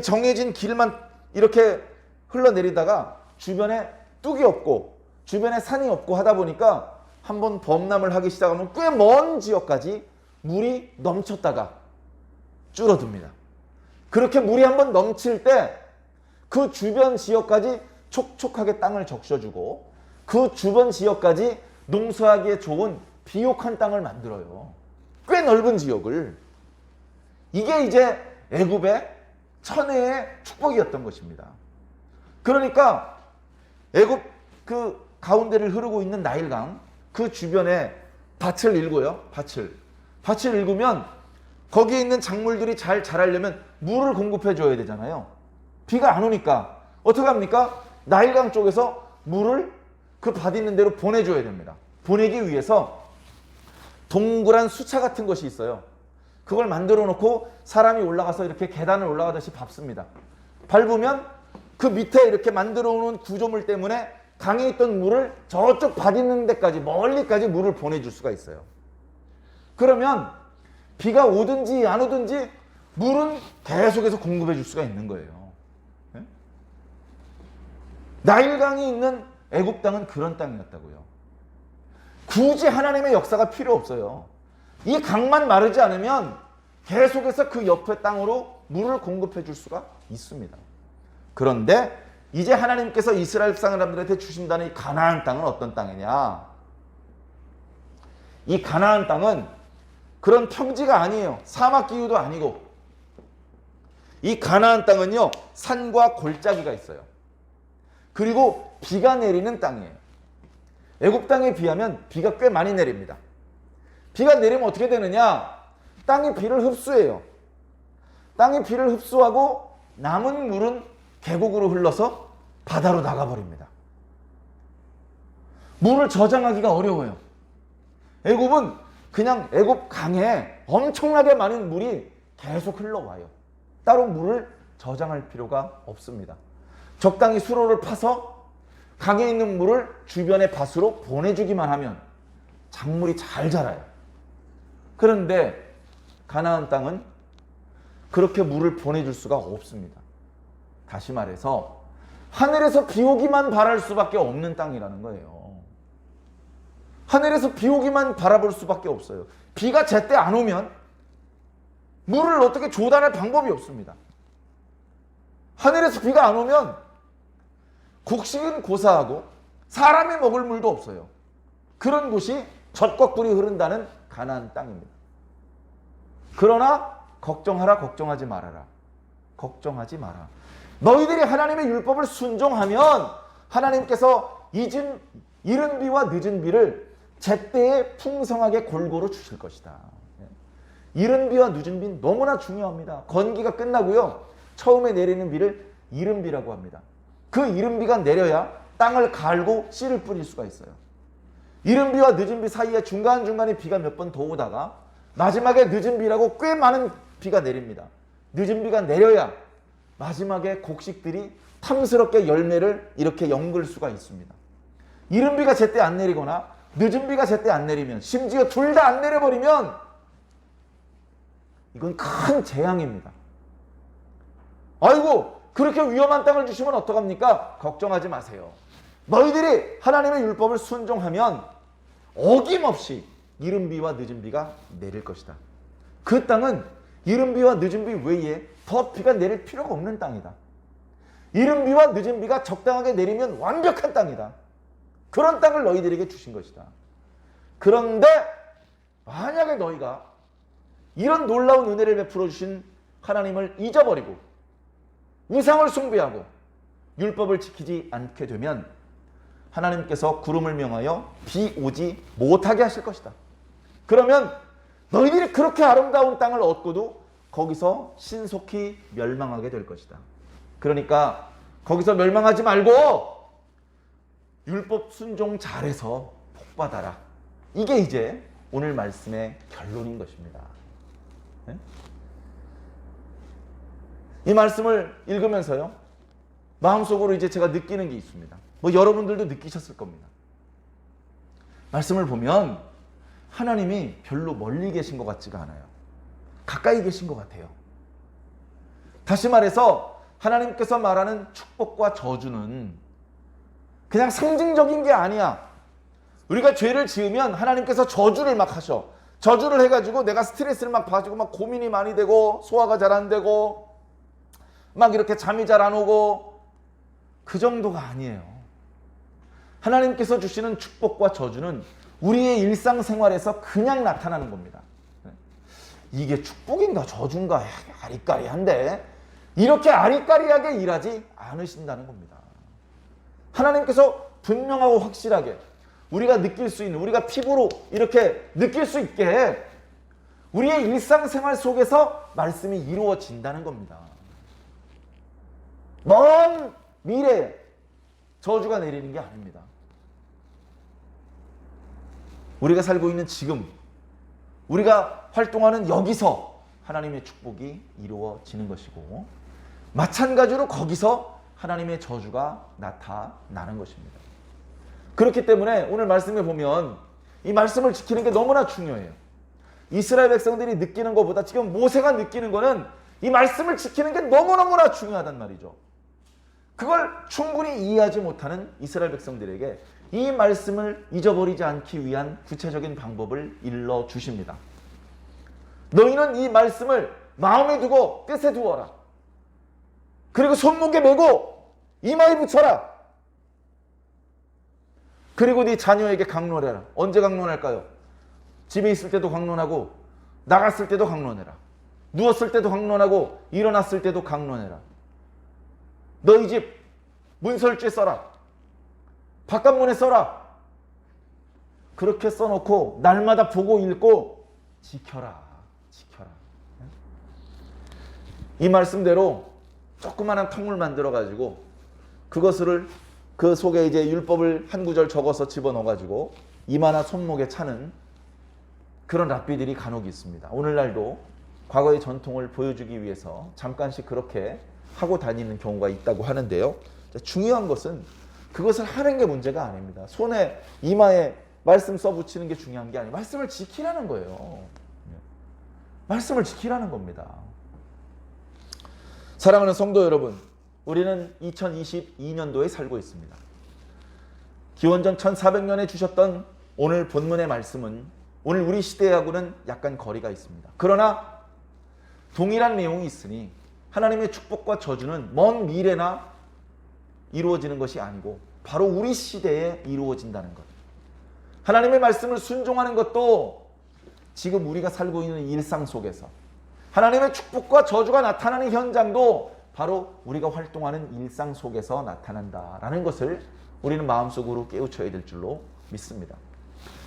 정해진 길만 이렇게 흘러내리다가 주변에 뚝이 없고 주변에 산이 없고 하다 보니까 한번 범람을 하기 시작하면 꽤 먼 지역까지 물이 넘쳤다가 줄어듭니다. 그렇게 물이 한번 넘칠 때 그 주변 지역까지 촉촉하게 땅을 적셔주고 그 주변 지역까지 농사하기에 좋은 비옥한 땅을 만들어요. 꽤 넓은 지역을. 이게 이제 애굽의 천혜의 축복이었던 것입니다. 그러니까 애굽 그 가운데를 흐르고 있는 나일강 그 주변에 밭을 일고요. 밭을 일구면 거기에 있는 작물들이 잘 자라려면 물을 공급해 줘야 되잖아요. 비가 안 오니까 어떻게 합니까? 나일강 쪽에서 물을 그 밭 있는 데로 보내줘야 됩니다. 보내기 위해서 동그란 수차 같은 것이 있어요. 그걸 만들어 놓고 사람이 올라가서 이렇게 계단을 올라가듯이 밟습니다. 밟으면 그 밑에 이렇게 만들어 놓은 구조물 때문에 강에 있던 물을 저쪽 밭 있는 데까지 멀리까지 물을 보내줄 수가 있어요. 그러면 비가 오든지 안 오든지 물은 계속해서 공급해 줄 수가 있는 거예요. 나일강이 있는 애굽 땅은 그런 땅이었다고요. 굳이 하나님의 역사가 필요 없어요. 이 강만 마르지 않으면 계속해서 그 옆에 땅으로 물을 공급해 줄 수가 있습니다. 그런데 이제 하나님께서 이스라엘 사람들한테 주신다는 이 가나안 땅은 어떤 땅이냐? 이 가나안 땅은 그런 평지가 아니에요. 사막 기후도 아니고. 이 가나안 땅은요, 산과 골짜기가 있어요. 그리고 비가 내리는 땅이에요. 애굽 땅에 비하면 비가 꽤 많이 내립니다. 비가 내리면 어떻게 되느냐? 땅이 비를 흡수해요. 땅이 비를 흡수하고 남은 물은 계곡으로 흘러서 바다로 나가버립니다. 물을 저장하기가 어려워요. 애굽은 그냥 애굽 강에 엄청나게 많은 물이 계속 흘러와요. 따로 물을 저장할 필요가 없습니다. 적당히 수로를 파서 강에 있는 물을 주변의 밭으로 보내주기만 하면 작물이 잘 자라요. 그런데 가나안 땅은 그렇게 물을 보내줄 수가 없습니다. 다시 말해서 하늘에서 비 오기만 바랄 수밖에 없는 땅이라는 거예요. 하늘에서 비 오기만 바라볼 수밖에 없어요. 비가 제때 안 오면 물을 어떻게 조달할 방법이 없습니다. 하늘에서 비가 안 오면 곡식은 고사하고 사람이 먹을 물도 없어요. 그런 곳이 젖과 꿀이 흐른다는 가나안 땅입니다. 그러나 걱정하라, 걱정하지 말아라. 걱정하지 마라. 너희들이 하나님의 율법을 순종하면 하나님께서 이른 비와 늦은 비를 제때에 풍성하게 골고루 주실 것이다. 이른 비와 늦은 비는 너무나 중요합니다. 건기가 끝나고요, 처음에 내리는 비를 이른 비라고 합니다. 그 이른 비가 내려야 땅을 갈고 씨를 뿌릴 수가 있어요. 이른 비와 늦은 비 사이에 중간중간에 비가 몇 번 더 오다가 마지막에 늦은 비라고 꽤 많은 비가 내립니다. 늦은 비가 내려야 마지막에 곡식들이 탐스럽게 열매를 이렇게 엮을 수가 있습니다. 이른 비가 제때 안 내리거나 늦은 비가 제때 안 내리면, 심지어 둘 다 안 내려버리면 이건 큰 재앙입니다. 아이고, 그렇게 위험한 땅을 주시면 어떡합니까? 걱정하지 마세요. 너희들이 하나님의 율법을 순종하면 어김없이 이른 비와 늦은 비가 내릴 것이다. 그 땅은 이른 비와 늦은 비 외에 더 비가 내릴 필요가 없는 땅이다. 이른 비와 늦은 비가 적당하게 내리면 완벽한 땅이다. 그런 땅을 너희들에게 주신 것이다. 그런데 만약에 너희가 이런 놀라운 은혜를 베풀어 주신 하나님을 잊어버리고 우상을 숭배하고 율법을 지키지 않게 되면 하나님께서 구름을 명하여 비 오지 못하게 하실 것이다. 그러면 너희들이 그렇게 아름다운 땅을 얻고도 거기서 신속히 멸망하게 될 것이다. 그러니까 거기서 멸망하지 말고 율법 순종 잘해서 복 받아라. 이게 이제 오늘 말씀의 결론인 것입니다. 네? 이 말씀을 읽으면서요, 마음속으로 이제 제가 느끼는 게 있습니다. 뭐 여러분들도 느끼셨을 겁니다. 말씀을 보면 하나님이 별로 멀리 계신 것 같지가 않아요. 가까이 계신 것 같아요. 다시 말해서 하나님께서 말하는 축복과 저주는 그냥 상징적인 게 아니야. 우리가 죄를 지으면 하나님께서 저주를 막 하셔. 저주를 해가지고 내가 스트레스를 막 받고 막 고민이 많이 되고 소화가 잘 안 되고 막 이렇게 잠이 잘 안 오고 그 정도가 아니에요. 하나님께서 주시는 축복과 저주는 우리의 일상생활에서 그냥 나타나는 겁니다. 이게 축복인가 저주인가 아리까리한데 이렇게 아리까리하게 일하지 않으신다는 겁니다. 하나님께서 분명하고 확실하게 우리가 느낄 수 있는, 우리가 피부로 이렇게 느낄 수 있게 우리의 일상생활 속에서 말씀이 이루어진다는 겁니다. 먼 미래에 저주가 내리는 게 아닙니다. 우리가 살고 있는 지금, 우리가 활동하는 여기서 하나님의 축복이 이루어지는 것이고 마찬가지로 거기서 하나님의 저주가 나타나는 것입니다. 그렇기 때문에 오늘 말씀에 보면 이 말씀을 지키는 게 너무나 중요해요. 이스라엘 백성들이 느끼는 것보다 지금 모세가 느끼는 거는 이 말씀을 지키는 게 너무너무나 중요하단 말이죠. 그걸 충분히 이해하지 못하는 이스라엘 백성들에게 이 말씀을 잊어버리지 않기 위한 구체적인 방법을 일러주십니다. 너희는 이 말씀을 마음에 두고 뜻에 두어라. 그리고 손목에 메고 이마에 붙여라. 그리고 네 자녀에게 강론해라. 언제 강론할까요? 집에 있을 때도 강론하고 나갔을 때도 강론해라. 누웠을 때도 강론하고 일어났을 때도 강론해라. 너희 집 문설주에 써라. 바깥문에 써라. 그렇게 써놓고 날마다 보고 읽고 지켜라. 지켜라. 이 말씀대로 조그마한 통을 만들어가지고 그것을 그 속에 이제 율법을 한 구절 적어서 집어넣어가지고 이마나 손목에 차는 그런 랍비들이 간혹 있습니다. 오늘날도 과거의 전통을 보여주기 위해서 잠깐씩 그렇게 하고 다니는 경우가 있다고 하는데요. 중요한 것은 그것을 하는 게 문제가 아닙니다. 손에 이마에 말씀 써붙이는 게 중요한 게 아니에요. 말씀을 지키라는 거예요. 말씀을 지키라는 겁니다. 사랑하는 성도 여러분, 우리는 2022년도에 살고 있습니다. 기원전 1400년에 주셨던 오늘 본문의 말씀은 오늘 우리 시대하고는 약간 거리가 있습니다. 그러나 동일한 내용이 있으니 하나님의 축복과 저주는 먼 미래나 이루어지는 것이 아니고 바로 우리 시대에 이루어진다는 것. 하나님의 말씀을 순종하는 것도 지금 우리가 살고 있는 일상 속에서 하나님의 축복과 저주가 나타나는 현장도 바로 우리가 활동하는 일상 속에서 나타난다라는 것을 우리는 마음속으로 깨우쳐야 될 줄로 믿습니다.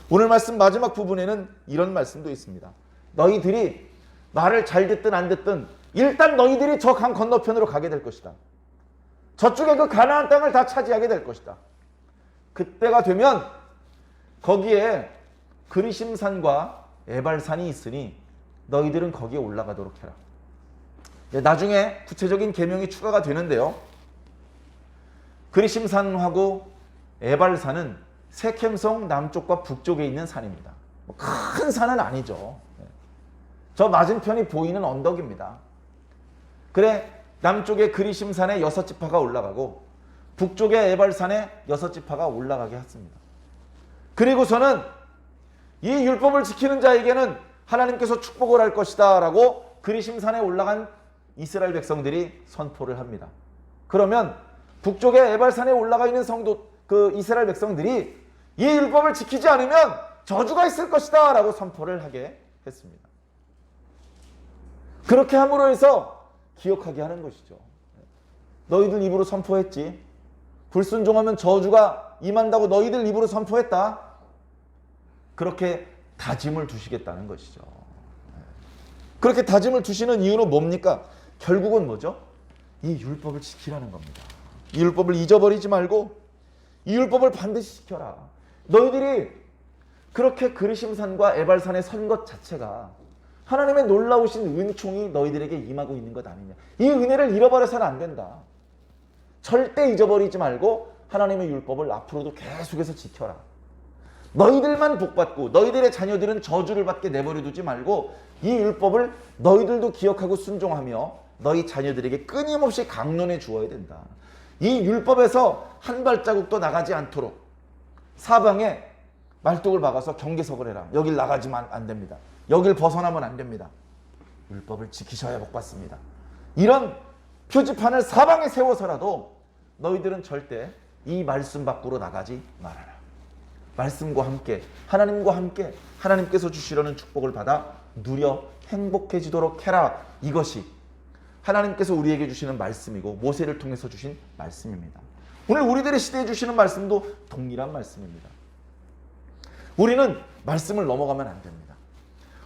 오늘 말씀 마지막 부분에는 이런 말씀도 있습니다. 너희들이 말을 잘 듣든 안 듣든 일단 너희들이 저 강 건너편으로 가게 될 것이다. 저쪽에 그 가나안 땅을 다 차지하게 될 것이다. 그때가 되면 거기에 그리심산과 에발산이 있으니 너희들은 거기에 올라가도록 해라. 나중에 구체적인 계명이 추가가 되는데요. 그리심산하고 에발산은 세켐성 남쪽과 북쪽에 있는 산입니다. 큰 산은 아니죠. 저 맞은편이 보이는 언덕입니다. 그래 남쪽에 그리심산에 6지파가 올라가고 북쪽에 에발산에 6지파가 올라가게 했습니다. 그리고서는 이 율법을 지키는 자에게는 하나님께서 축복을 할 것이다 라고 그리심산에 올라간 이스라엘 백성들이 선포를 합니다. 그러면 북쪽에 에발산에 올라가 있는 그 이스라엘 백성들이 이 율법을 지키지 않으면 저주가 있을 것이다 라고 선포를 하게 했습니다. 그렇게 함으로 해서 기억하게 하는 것이죠. 너희들 입으로 선포했지. 불순종하면 저주가 임한다고 너희들 입으로 선포했다. 그렇게 다짐을 두시겠다는 것이죠. 그렇게 다짐을 두시는 이유는 뭡니까? 결국은 뭐죠? 이 율법을 지키라는 겁니다. 이 율법을 잊어버리지 말고 이 율법을 반드시 지켜라. 너희들이 그렇게 그르심산과 에발산에 선 것 자체가 하나님의 놀라우신 은총이 너희들에게 임하고 있는 것 아니냐. 이 은혜를 잃어버려서는 안 된다. 절대 잊어버리지 말고 하나님의 율법을 앞으로도 계속해서 지켜라. 너희들만 복받고 너희들의 자녀들은 저주를 받게 내버려 두지 말고 이 율법을 너희들도 기억하고 순종하며 너희 자녀들에게 끊임없이 강론해 주어야 된다. 이 율법에서 한 발자국도 나가지 않도록 사방에 말뚝을 박아서 경계석을 해라. 여길 나가지만 안 됩니다. 여길 벗어나면 안 됩니다. 율법을 지키셔야 복받습니다. 이런 표지판을 사방에 세워서라도 너희들은 절대 이 말씀 밖으로 나가지 말아라. 말씀과 함께 하나님과 함께 하나님께서 주시려는 축복을 받아 누려 행복해지도록 해라. 이것이 하나님께서 우리에게 주시는 말씀이고 모세를 통해서 주신 말씀입니다. 오늘 우리들의 시대에 주시는 말씀도 동일한 말씀입니다. 우리는 말씀을 넘어가면 안 됩니다.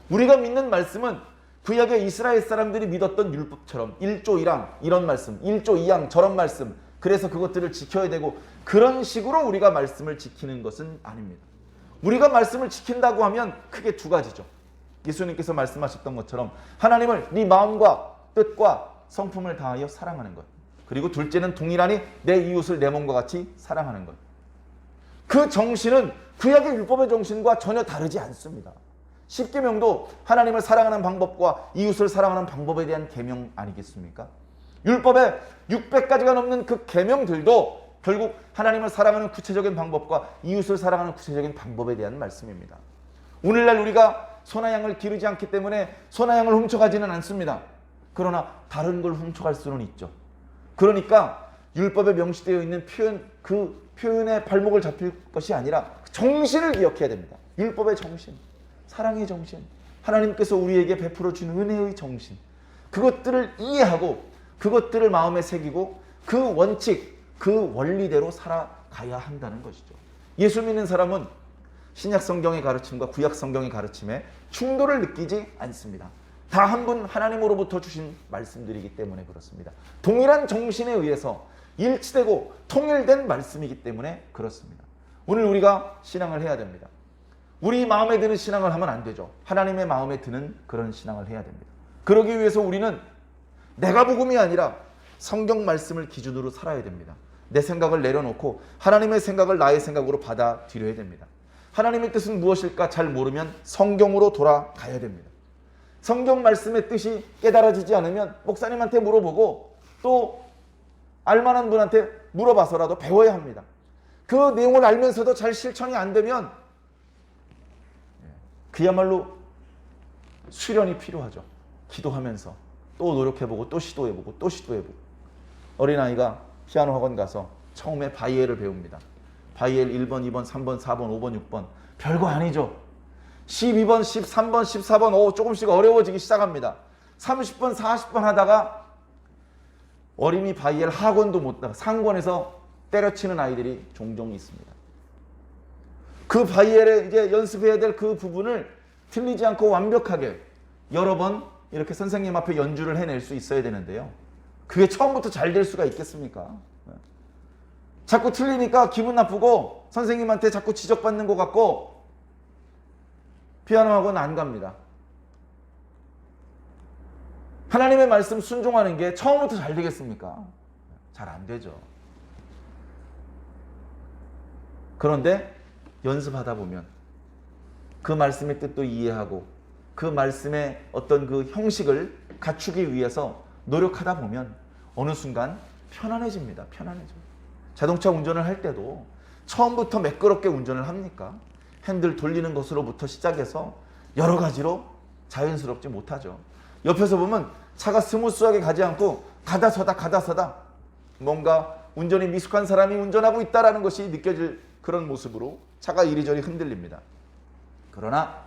우리가 믿는 말씀은 구약의 이스라엘 사람들이 믿었던 율법처럼 1조 1항 이런 말씀, 1조 2항 저런 말씀, 그래서 그것들을 지켜야 되고 그런 식으로 우리가 말씀을 지키는 것은 아닙니다. 우리가 말씀을 지킨다고 하면 크게 두 가지죠. 예수님께서 말씀하셨던 것처럼 하나님을 네 마음과 뜻과 성품을 다하여 사랑하는 것. 그리고 둘째는 동일하니 내 이웃을 내 몸과 같이 사랑하는 것. 그 정신은 구약의 율법의 정신과 전혀 다르지 않습니다. 십계명도 하나님을 사랑하는 방법과 이웃을 사랑하는 방법에 대한 계명 아니겠습니까? 율법에 600가지가 넘는 그 계명들도 결국 하나님을 사랑하는 구체적인 방법과 이웃을 사랑하는 구체적인 방법에 대한 말씀입니다. 오늘날 우리가 소나 양을 기르지 않기 때문에 소나 양을 훔쳐가지는 않습니다. 그러나 다른 걸 훔쳐갈 수는 있죠. 그러니까 율법에 명시되어 있는 표현, 그 표현에 발목을 잡힐 것이 아니라 정신을 기억해야 됩니다. 율법의 정신, 사랑의 정신, 하나님께서 우리에게 베풀어 준 은혜의 정신, 그것들을 이해하고 그것들을 마음에 새기고 그 원칙, 그 원리대로 살아가야 한다는 것이죠. 예수 믿는 사람은 신약 성경의 가르침과 구약 성경의 가르침에 충돌을 느끼지 않습니다. 다 한 분 하나님으로부터 주신 말씀들이기 때문에 그렇습니다. 동일한 정신에 의해서 일치되고 통일된 말씀이기 때문에 그렇습니다. 오늘 우리가 신앙을 해야 됩니다. 우리 마음에 드는 신앙을 하면 안 되죠. 하나님의 마음에 드는 그런 신앙을 해야 됩니다. 그러기 위해서 우리는 내가 복음이 아니라 성경 말씀을 기준으로 살아야 됩니다. 내 생각을 내려놓고 하나님의 생각을 나의 생각으로 받아들여야 됩니다. 하나님의 뜻은 무엇일까 잘 모르면 성경으로 돌아가야 됩니다. 성경 말씀의 뜻이 깨달아지지 않으면 목사님한테 물어보고 또 알만한 분한테 물어봐서라도 배워야 합니다. 그 내용을 알면서도 잘 실천이 안 되면 그야말로 수련이 필요하죠. 기도하면서 또 노력해보고 또 시도해보고 또 시도해보고. 어린아이가 피아노 학원 가서 처음에 바이엘을 배웁니다. 바이엘 1번, 2번, 3번, 4번, 5번, 6번. 별거 아니죠. 12번, 13번, 14번 조금씩 어려워지기 시작합니다. 30번, 40번 하다가 어린이 바이엘 학원도 못 나가 상권에서 때려치는 아이들이 종종 있습니다. 그 바이엘에 이제 연습해야 될 그 부분을 틀리지 않고 완벽하게 여러 번 이렇게 선생님 앞에 연주를 해낼 수 있어야 되는데요. 그게 처음부터 잘 될 수가 있겠습니까? 자꾸 틀리니까 기분 나쁘고 선생님한테 자꾸 지적받는 것 같고 피아노 학원 안 갑니다. 하나님의 말씀 순종하는 게 처음부터 잘 되겠습니까? 잘 안 되죠. 그런데 연습하다 보면 그 말씀의 뜻도 이해하고 그 말씀의 어떤 그 형식을 갖추기 위해서 노력하다 보면 어느 순간 편안해집니다. 편안해져요. 자동차 운전을 할 때도 처음부터 매끄럽게 운전을 합니까? 핸들 돌리는 것으로부터 시작해서 여러 가지로 자연스럽지 못하죠. 옆에서 보면 차가 스무스하게 가지 않고 가다 서다 뭔가 운전이 미숙한 사람이 운전하고 있다는 것이 느껴질 그런 모습으로 차가 이리저리 흔들립니다. 그러나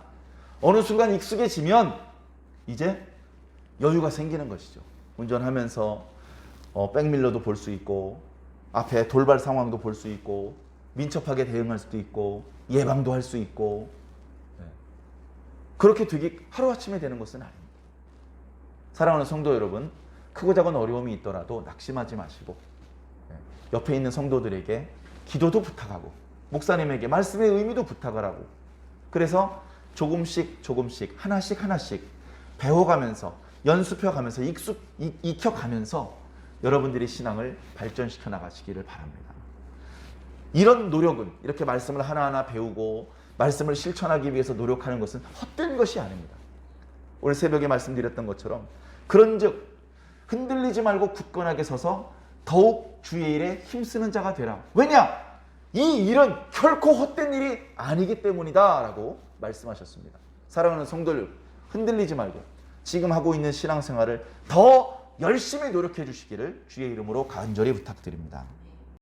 어느 순간 익숙해지면 이제 여유가 생기는 것이죠. 운전하면서 백밀러도 볼 수 있고 앞에 돌발 상황도 볼 수 있고 민첩하게 대응할 수도 있고 예방도 할 수 있고 그렇게 되게 하루아침에 되는 것은 아닙니다. 사랑하는 성도 여러분, 크고 작은 어려움이 있더라도 낙심하지 마시고 옆에 있는 성도들에게 기도도 부탁하고 목사님에게 말씀의 의미도 부탁을 하고 그래서 조금씩 하나씩 배워가면서 연습해가면서 익혀가면서 여러분들이 신앙을 발전시켜 나가시기를 바랍니다. 이런 노력은 이렇게 말씀을 하나하나 배우고 말씀을 실천하기 위해서 노력하는 것은 헛된 것이 아닙니다. 오늘 새벽에 말씀드렸던 것처럼 그런즉 흔들리지 말고 굳건하게 서서 더욱 주의 일에 힘쓰는 자가 되라. 왜냐? 이 일은 결코 헛된 일이 아니기 때문이다 라고 말씀하셨습니다. 사랑하는 성도들, 흔들리지 말고 지금 하고 있는 신앙생활을 더 열심히 노력해 주시기를 주의 이름으로 간절히 부탁드립니다.